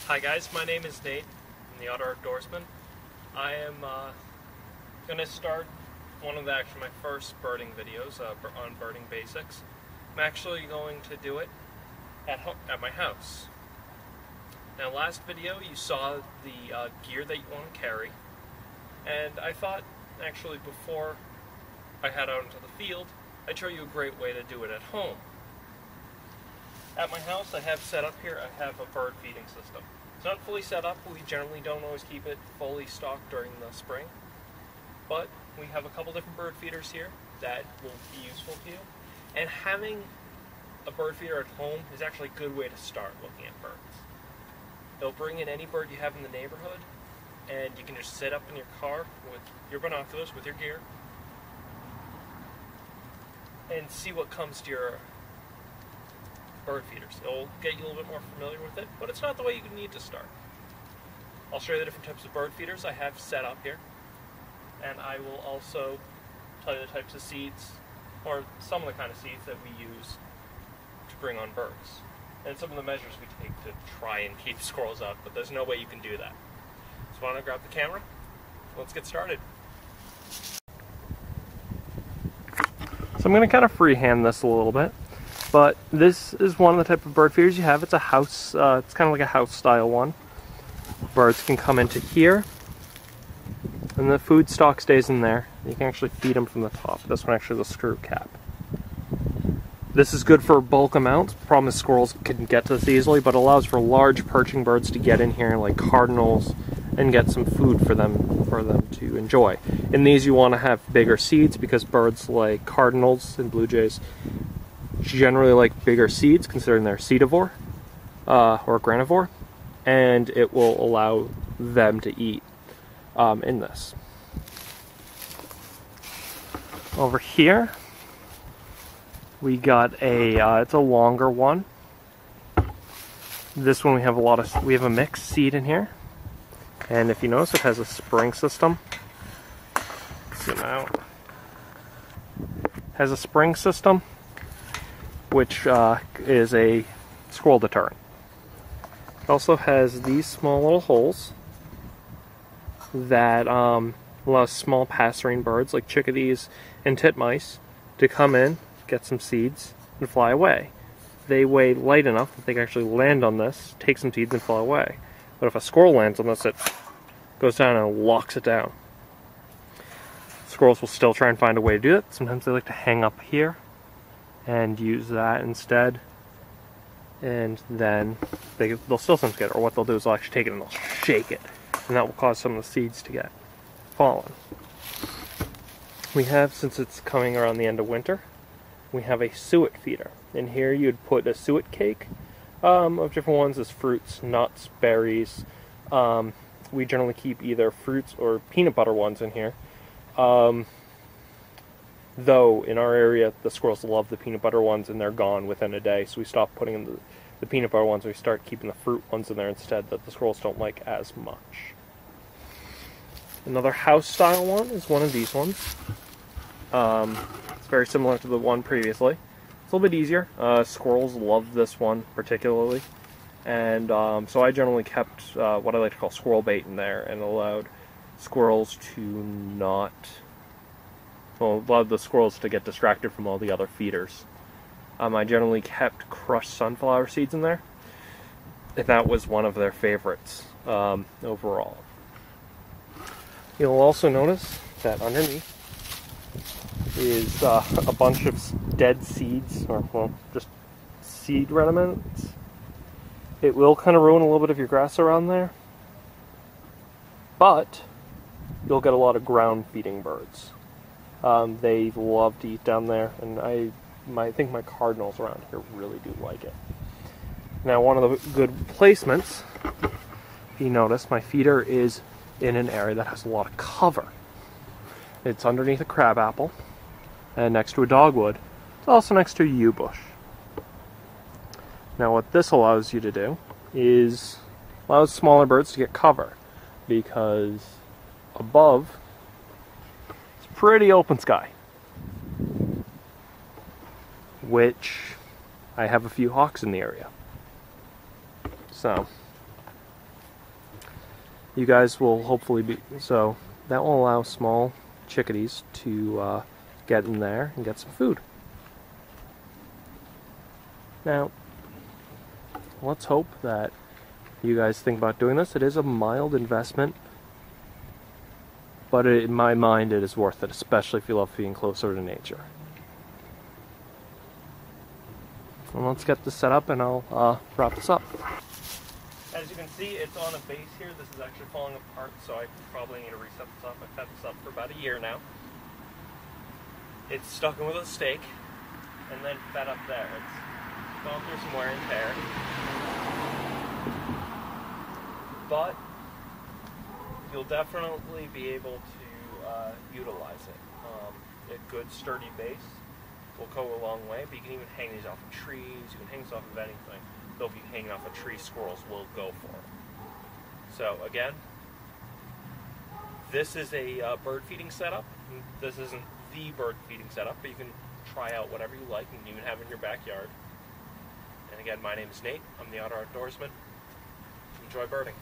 Hi guys, my name is Nate. I'm the Outdoor Outdoorsman. I am going to start one of my first birding videos on birding basics. I'm actually going to do it at my house. Now, last video you saw the gear that you want to carry, and I thought actually before I head out into the field, I'd show you a great way to do it at home. At my house, I have set up here, I have a bird feeding system. It's not fully set up. We generally don't always keep it fully stocked during the spring, but we have a couple different bird feeders here that will be useful to you. And having a bird feeder at home is actually a good way to start looking at birds. They'll bring in any bird you have in the neighborhood, and you can just sit up in your car with your binoculars, with your gear, and see what comes to your bird feeders. It'll get you a little bit more familiar with it, but it's not the way you need to start. I'll show you the different types of bird feeders I have set up here, and I will also tell you the types of seeds, or some of the kind of seeds that we use to bring on birds, and some of the measures we take to try and keep squirrels out, but there's no way you can do that. So why don't I grab the camera? Let's get started. So I'm going to kind of freehand this a little bit. But this is one of the type of bird feeders you have. It's a house, it's kind of like a house style one. Birds can come into here, and the food stock stays in there. You can actually feed them from the top. This one actually has a screw cap. This is good for bulk amounts. The problem is squirrels can get to this easily, but it allows for large perching birds to get in here, like cardinals, and get some food for them to enjoy. In these you want to have bigger seeds because birds like cardinals and blue jays generally like bigger seeds, considering they're seedivore or granivore, and it will allow them to eat in this. Over here we got it's a longer one. This one we have a mixed seed in here, and if you notice it has a spring system. Zoom out. Has a spring system, which is a squirrel deterrent. It also has these small little holes that allow small passerine birds like chickadees and titmice to come in, get some seeds, and fly away. They weigh light enough that they can actually land on this, take some seeds, and fly away. But if a squirrel lands on this, it goes down and locks it down. Squirrels will still try and find a way to do it. Sometimes they like to hang up here and use that instead, and then they'll still sometimes get it, or what they'll do is they'll actually take it and they'll shake it, and that will cause some of the seeds to get fallen. We have, since it's coming around the end of winter, we have a suet feeder. In here you'd put a suet cake of different ones as fruits, nuts, berries. We generally keep either fruits or peanut butter ones in here. Though, in our area, the squirrels love the peanut butter ones, and they're gone within a day, so we stop putting in the peanut butter ones, and we start keeping the fruit ones in there instead, that the squirrels don't like as much. Another house-style one is one of these ones. It's very similar to the one previously. It's a little bit easier. Squirrels love this one particularly, and so I generally kept what I like to call squirrel bait in there, and allowed squirrels to not... Well, allowed the squirrels to get distracted from all the other feeders. I generally kept crushed sunflower seeds in there, and that was one of their favorites overall. You'll also notice that underneath is a bunch of dead seeds, or well, just seed remnants. It will kind of ruin a little bit of your grass around there, but you'll get a lot of ground feeding birds. They love to eat down there, and I think my cardinals around here really do like it. Now, one of the good placements, if you notice, my feeder is in an area that has a lot of cover. It's underneath a crabapple, and next to a dogwood. It's also next to a yew bush. Now, what this allows you to do is allows smaller birds to get cover, because above pretty open sky, which I have a few hawks in the area. So you guys will hopefully be, so that will allow small chickadees to get in there and get some food. Now, let's hope that you guys think about doing this. It is a mild investment, but in my mind it is worth it, especially if you love being closer to nature. And let's get this set up and I'll wrap this up. As you can see, it's on a base here. This is actually falling apart, so I probably need to reset this up. I've had this up for about a year now. It's stuck in with a stake and then fed up there. It's gone through some wear and tear. But you'll definitely be able to utilize it. A good sturdy base will go a long way, but you can even hang these off of trees, you can hang these off of anything. Though if you hang off a tree, squirrels will go for it. So again, this is a bird feeding setup. This isn't the bird feeding setup, but you can try out whatever you like and even have in your backyard. And again, my name is Nate. I'm the Outdoor Outdoorsman. Enjoy birding.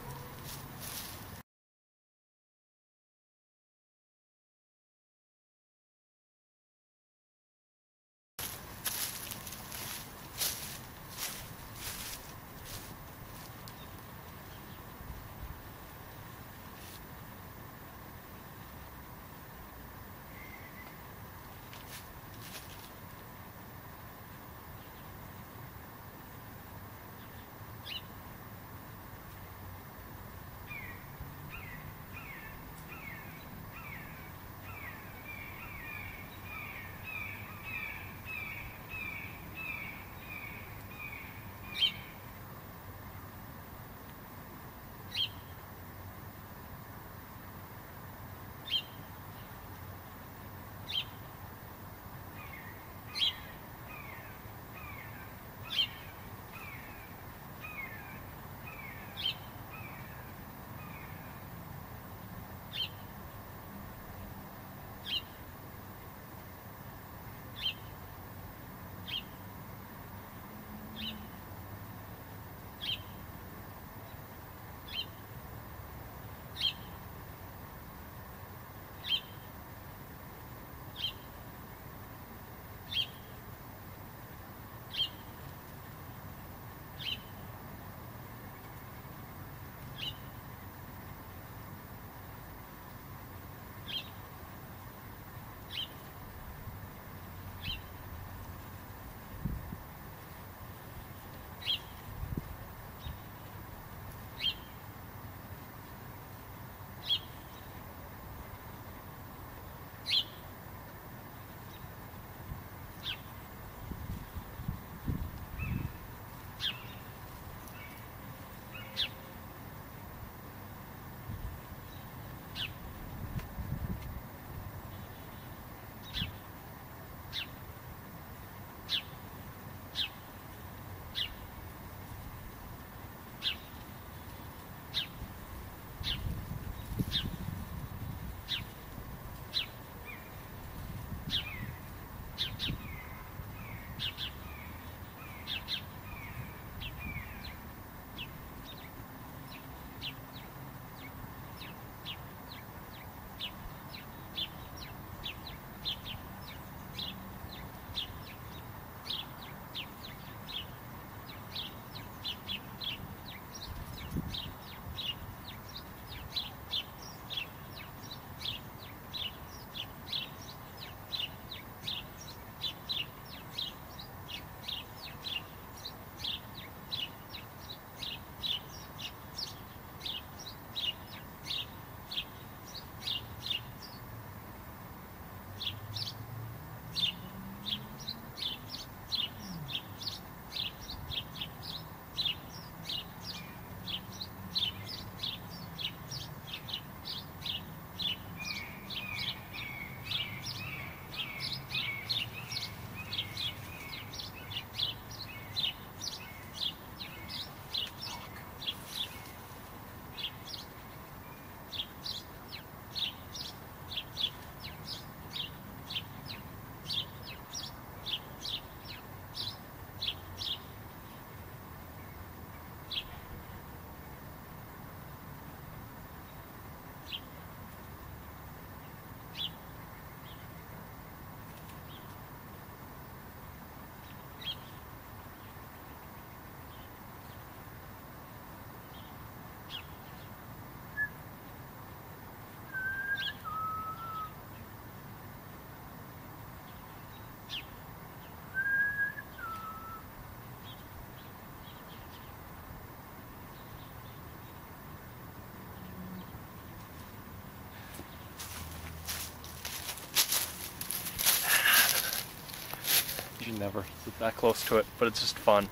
You should never sit that close to it, but it's just fun.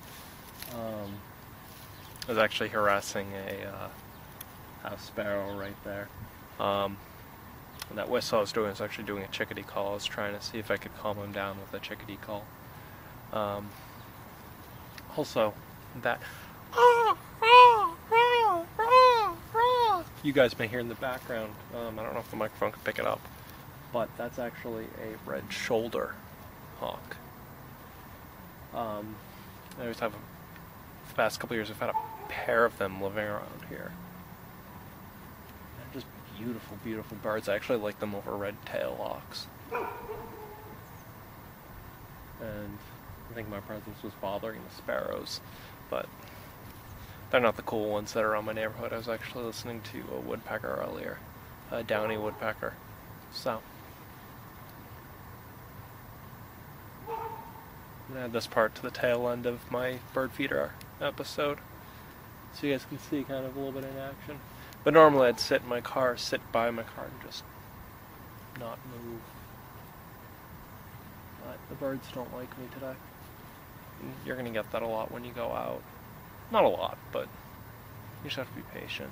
I was actually harassing a house sparrow right there. And that whistle I was doing was actually doing a chickadee call. I was trying to see if I could calm him down with a chickadee call. Also, that you guys may hear in the background, I don't know if the microphone can pick it up, but that's actually a red shoulder hawk. I always have, the past couple years, I've had a pair of them living around here. They're just beautiful, beautiful birds. I actually like them over red-tailed hawks. And I think my presence was bothering the sparrows, but they're not the cool ones that are around my neighborhood. I was actually listening to a woodpecker earlier, a downy woodpecker. So, I'm going to add this part to the tail end of my bird feeder episode, so you guys can see kind of a little bit in action. But normally I'd sit by my car and just not move. But the birds don't like me today. And you're going to get that a lot when you go out. Not a lot, but you just have to be patient.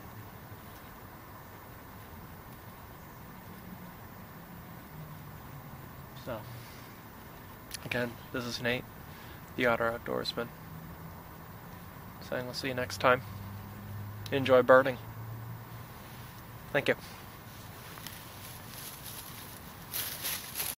So, again, this is Nate, the Otter Outdoorsman, saying I'll see you next time. Enjoy birding. Thank you.